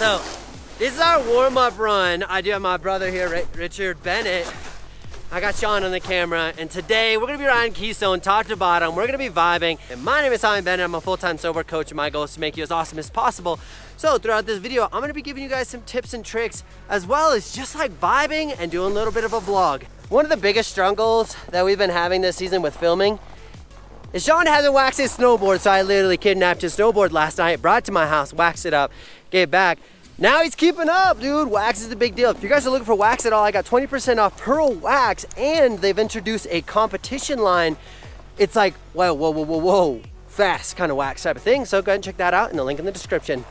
So this is our warm-up run. I do have my brother here, Richard Bennett. I got Sean on the camera, and today we're gonna be riding Keystone top to bottom. We're gonna be vibing. And my name is TommieBAcademy. I'm a full-time snowboard coach, and my goal is to make you as awesome as possible. So throughout this video, I'm gonna be giving you guys some tips and tricks, as well as just like vibing and doing a little bit of a vlog. One of the biggest struggles that we've been having this season with filming is Sean hasn't waxed his snowboard, so I literally kidnapped his snowboard last night, brought it to my house, waxed it up, gave it back. Now he's keeping up, dude. Wax is a big deal. If you guys are looking for wax at all, I got 20% off Pearl Wax, and they've introduced a competition line. It's like, whoa, fast kind of wax type of thing. So go ahead and check that out in the link in the description.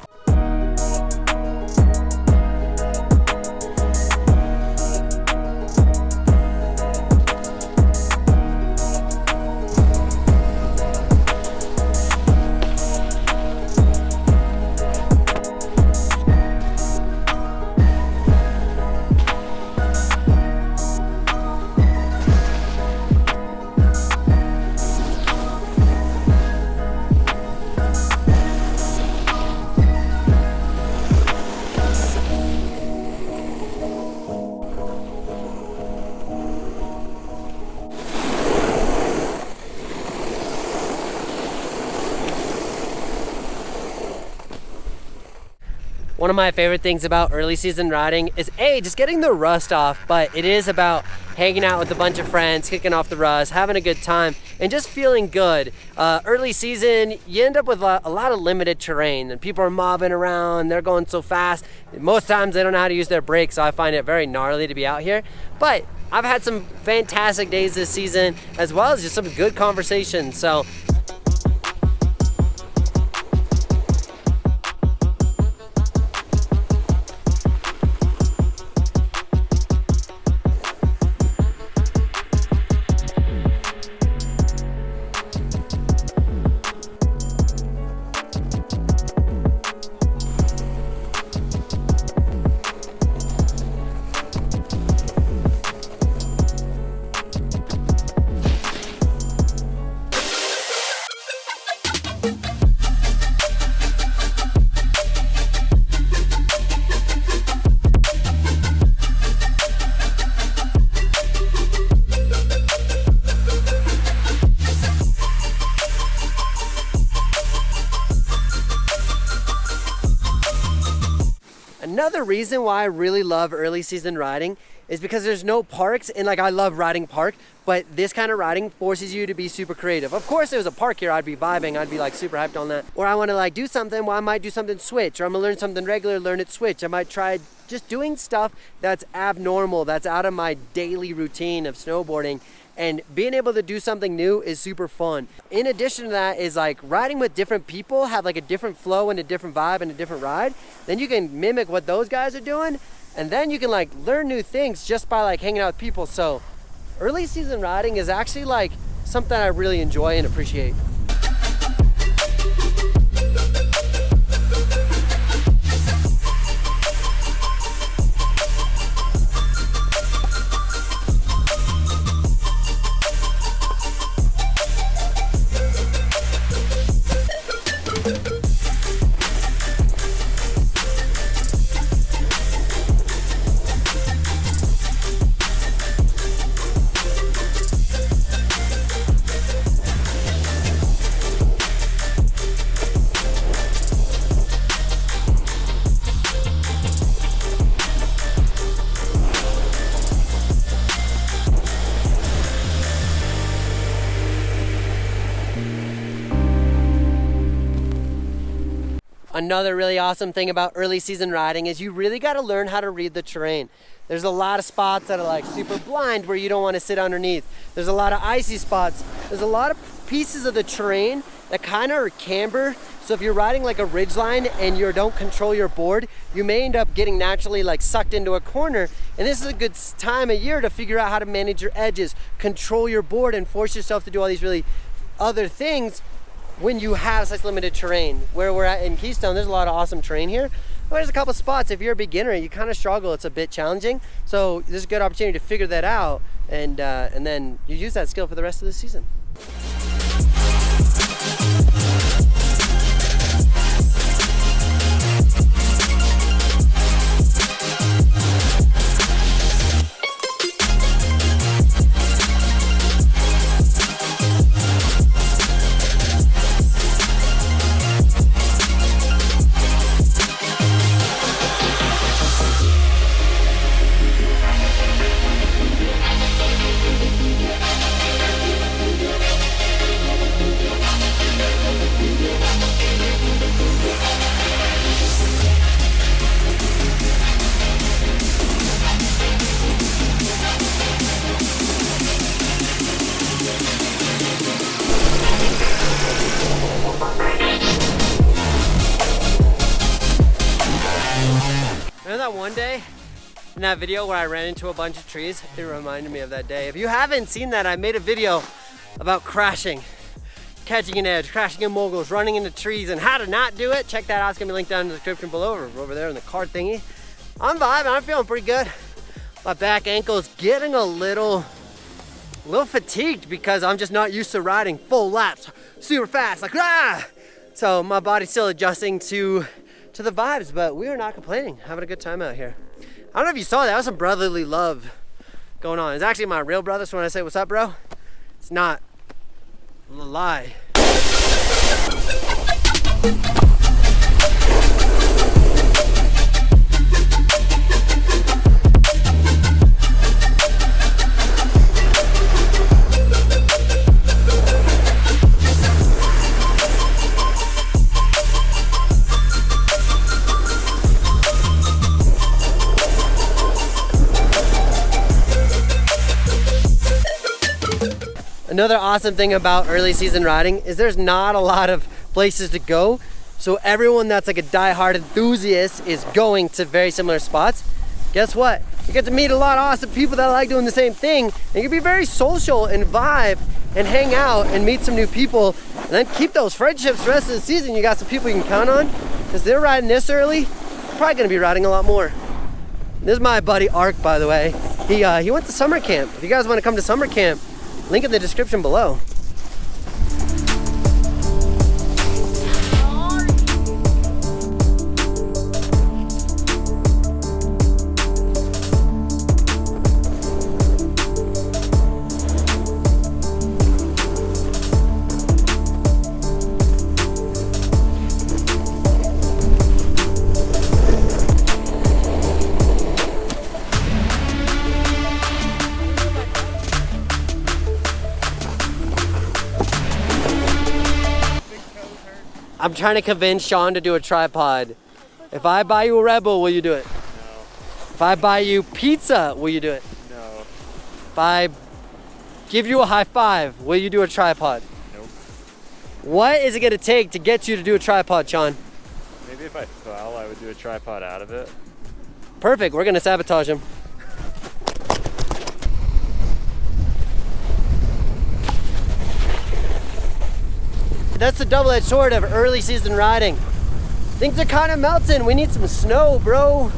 One of my favorite things about early season riding is just getting the rust off, but it is about hanging out with a bunch of friends, kicking off the rust, having a good time, and just feeling good. Early season, you end up with a lot of limited terrain, and people are mobbing around, they're going so fast. Most times they don't know how to use their brakes, so I find it very gnarly to be out here. But I've had some fantastic days this season, as well as just some good conversations. So another reason why I really love early season riding is because there's no parks, and like I love riding park, but this kind of riding forces you to be super creative. Of course, if there was a park here, I'd be vibing, I'd be like super hyped on that. Or I want to like do something, well I might do something switch, or I'm gonna learn something regular, learn it switch. I might try just doing stuff that's abnormal, that's out of my daily routine of snowboarding. And being able to do something new is super fun. In addition to that is like riding with different people, have like a different flow and a different vibe and a different ride. Then you can mimic what those guys are doing. And then you can like learn new things just by like hanging out with people. So early season riding is actually like something I really enjoy and appreciate. Another really awesome thing about early season riding is you really got to learn how to read the terrain. There's a lot of spots that are like super blind where you don't want to sit underneath. There's a lot of icy spots. There's a lot of pieces of the terrain that kind of are camber. So if you're riding like a ridge line and you don't control your board, you may end up getting naturally like sucked into a corner. And this is a good time of year to figure out how to manage your edges, control your board, and force yourself to do all these really other things when you have such limited terrain. Where we're at in Keystone, there's a lot of awesome terrain here. Well, there's a couple spots, if you're a beginner, you kind of struggle, it's a bit challenging. So there's a good opportunity to figure that out, and then you use that skill for the rest of the season. in that video where I ran into a bunch of trees. It reminded me of that day. If you haven't seen that, I made a video about crashing, catching an edge, crashing in moguls, running into trees, and how to not do it. Check that out. It's gonna be linked down in the description below or over there in the card thingy. I'm vibing. I'm feeling pretty good. My back ankle is getting a little fatigued because I'm just not used to riding full laps super fast, like ah! So my body's still adjusting to the vibes, but we are not complaining. Having a good time out here. I don't know if you saw that. That was some brotherly love going on. It's actually my real brother, so when I say what's up, bro, it's not a lie. Another awesome thing about early season riding is there's not a lot of places to go. So everyone that's like a die-hard enthusiast is going to very similar spots. Guess what? You get to meet a lot of awesome people that like doing the same thing. And you can be very social and vibe and hang out and meet some new people and then keep those friendships the rest of the season. You got some people you can count on because they're riding this early. You're probably gonna be riding a lot more. This is my buddy Ark, by the way. He went to summer camp. If you guys want to come to summer camp, link in the description below. I'm trying to convince Sean to do a tripod. If I buy you a Red Bull, will you do it? No. If I buy you pizza, will you do it? No. If I give you a high five, will you do a tripod? Nope. What is it gonna take to get you to do a tripod, Sean? Maybe if I fell, I would do a tripod out of it. Perfect, we're gonna sabotage him. That's the double-edged sword of early season riding. Things are kind of melting. We need some snow, bro.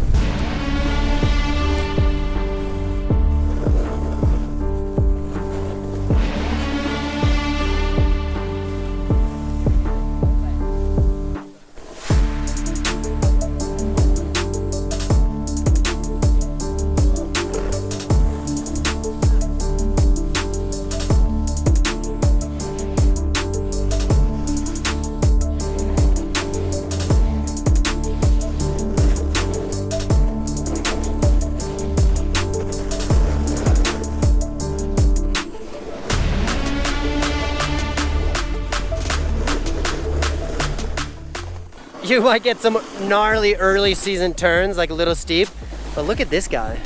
You might get some gnarly early season turns, like a little steep, but look at this guy.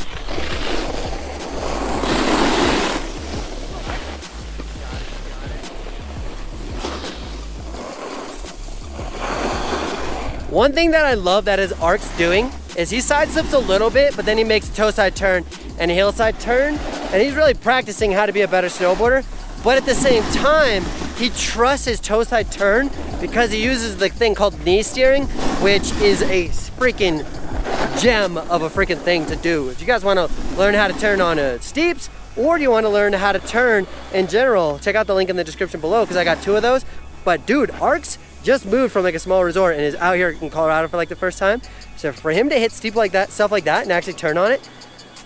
One thing that I love that his Ark's doing is he side slips a little bit, but then he makes a toe side turn and a heel side turn, and he's really practicing how to be a better snowboarder. But at the same time, he trusts his toe side turn because he uses the thing called knee steering, which is a freaking gem of a freaking thing to do. If you guys want to learn how to turn on steeps, or do you want to learn how to turn in general, check out the link in the description below because I got 2 of those. But dude, Ark's just moved from like a small resort and is out here in Colorado for like the first time. So for him to hit steep like that, stuff like that, and actually turn on it,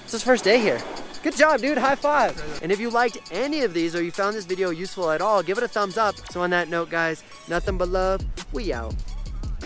it's his first day here. Good job, dude, high five. And if you liked any of these or you found this video useful at all, give it a thumbs up. So on that note, guys, nothing but love, we out.